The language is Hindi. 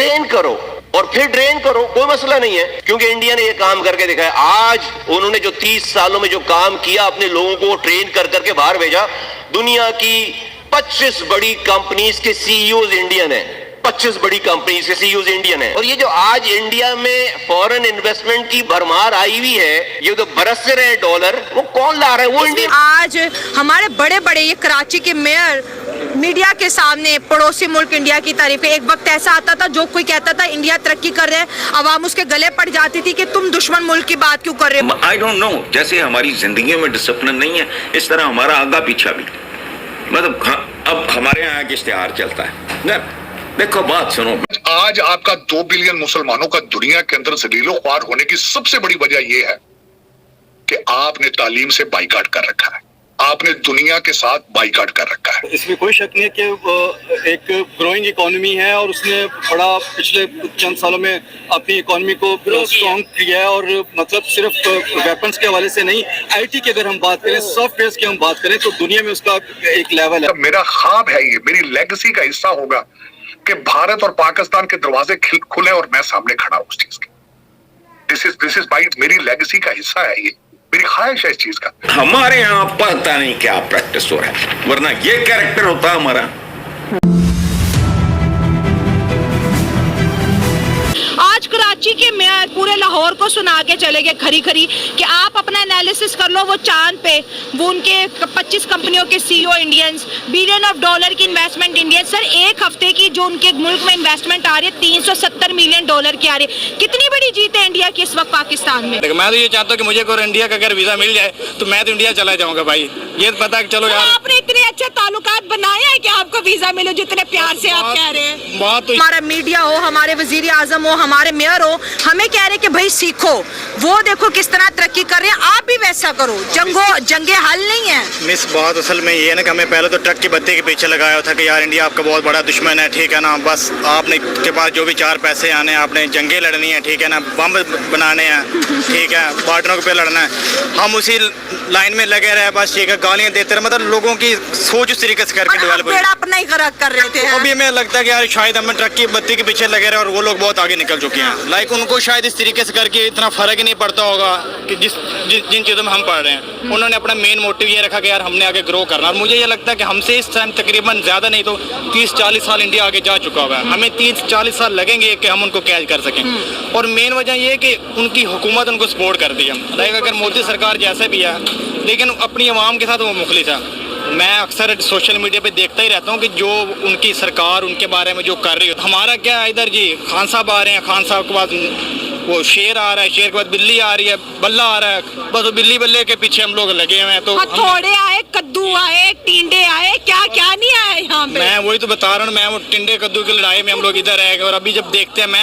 ट्रेन करो और फिर ट्रेन करो, कोई मसला नहीं है, क्योंकि इंडिया ने ये काम करके दिखाया। आज उन्होंने जो 30 सालों में जो काम किया, अपने लोगों को ट्रेन कर करके बाहर भेजा। दुनिया की 25 बड़ी कंपनीज के सीईओज इंडियन है, 25 बड़ी कंपनीज के सीईओज इंडियन है। और ये जो आज इंडिया में फॉरेन इन्वेस्टमेंट की भरमार आई हुई है, ये तो बरस रहे हैं डॉलर, वो कौन ला रहा है? वो इंडिया। आज हमारे बड़े बड़े ये कराची के मेयर मीडिया के सामने पड़ोसी मुल्क इंडिया की तारीफ है। एक वक्त ऐसा आता था जो कोई कहता था इंडिया तरक्की कर रहे हैं, आवाम उसके गले पड़ जाती थी कि तुम दुश्मन मुल्क की बात क्यों कर रहे हो। आई डोंट नो, जैसे हमारी जिंदगी में डिसिप्लिन नहीं है, इस तरह हमारा आगा पीछा भी। मतलब अब हमारे यहाँ एक इश्तिहार चलता है ना, देखो बात सुनो। आज आपका 2 बिलियन मुसलमानों का दुनिया के अंदर जलीलो ख्वार होने की सबसे बड़ी वजह यह है कि आपने तालीम से बाइकाट कर रखा है, आपने दुनिया के साथ बाइकाट कर रखा है। इसमें कोई शक नहीं है कि एक ग्रोइंग इकोनॉमी है और उसने बड़ा पिछले चंद सालों में अपनी इकोनॉमी को स्ट्रॉन्ग किया है। और मतलब सिर्फ वेपन्स के हवाले से नहीं, आईटी की अगर हम बात करें, सॉफ्टवेयर की हम बात करें, तो दुनिया में उसका एक लेवल है। मेरा ख्वाब है, ये मेरी लेगेसी का हिस्सा होगा कि भारत और पाकिस्तान के दरवाजे खुले और मैं सामने खड़ा हूं उस चीज के। दिस इज माय, मेरी लेगेसी का हिस्सा है, ये मेरी ख्वाहिश है इस चीज का। हमारे यहाँ पता नहीं क्या प्रैक्टिस हो रहा है, वरना ये कैरेक्टर होता हमारा। आज कराची के मेयर पूरे लाहौर को सुना के चले गए खरी खरी कि आप अपना एनालिसिस कर लो। वो चांद पे वो उनके 25 कंपनियों के CEO Indians, billion of dollar की इन्वेस्टमेंट इंडियन। सर एक हफ्ते की जो उनके मुल्क में इन्वेस्टमेंट आ रही है 370 मिलियन डॉलर की आ रही है। कितनी बड़ी जीत है इंडिया की इस वक्त पाकिस्तान में। मैं तो ये चाहता हूँ कि मुझे अगर इंडिया का अगर वीजा मिल जाए तो मैं तो इंडिया चला जाऊंगा भाई। ये पता कि चलो यार, आपने इतने अच्छे ताल्लुकात बनाए हैं कि आपको वीजा मिले, जितने प्यार से आप कह रहे हैं। हमारा मीडिया हो, हमारे वजीर आजम हो, हमारे मेयर हो, हमें कह रहे कि भाई सीखो, वो देखो किस तरह तरक्की कर रहे हैं, आप भी वैसा करो। जंगे हल नहीं है। मिस बात असल में ये है ना कि हमें पहले तो ट्रक की बत्ती के पीछे लगाया था कि यार इंडिया आपका बहुत बड़ा दुश्मन है, ठीक है ना, बस आपने के पास जो भी 4 पैसे आने हैं, आपने जंगे लड़नी है, ठीक है ना, बम बनाने हैं, ठीक है, पार्टनरों पे लड़ना है। हम उसी लाइन में लगे रहे, बस ठीक है, गालियां देते रहे, मतलब लोगों की सोच उस तरीके से करके डेवलप अपना ही कर रहे थे। अभी हमें लगता है कि यार शायद हम ट्रक की बत्ती के पीछे लगे रहे और वो लोग बहुत आगे निकल चुके हैं। लाइक उनको शायद इस तरीके से करके इतना फर्क ही नहीं पड़ता होगा कि जिन चीज़ों में हम पढ़ रहे हैं। उन्होंने अपना मेन मोटिव ये रखा कि यार हमने आगे ग्रो करना। और मुझे ये लगता है कि हमसे इस टाइम तकरीबन ज़्यादा नहीं तो 30-40 साल इंडिया आगे जा चुका होगा। हमें 30-40 साल लगेंगे कि हम उनको कैच कर सकें। और मेन वजह ये है कि उनकी हुकूमत उनको सपोर्ट करती है। लाइक अगर मोदी सरकार जैसे भी है, लेकिन अपनी आवाम के साथ वो मुखलिस है। मैं अक्सर सोशल मीडिया पे देखता ही रहता हूँ कि जो उनकी सरकार उनके बारे में जो कर रही है। हमारा क्या है इधर जी, खान साहब आ रहे हैं, खान साहब के बाद वो शेर आ रहा है, शेर के बाद बिल्ली आ रही है, बल्ला आ रहा है, बस वो बिल्ली बल्ले के पीछे हम लोग लगे हुए हैं। तो हथौड़े आए, कद्दू आए, टिंडे आए, क्या क्या नहीं आए यहाँ पे। मैं वही तो बता रहा हूँ, मैं वो टिंडे कद्दू की लड़ाई में हम लोग इधर आए। और अभी जब देखते हैं, मैं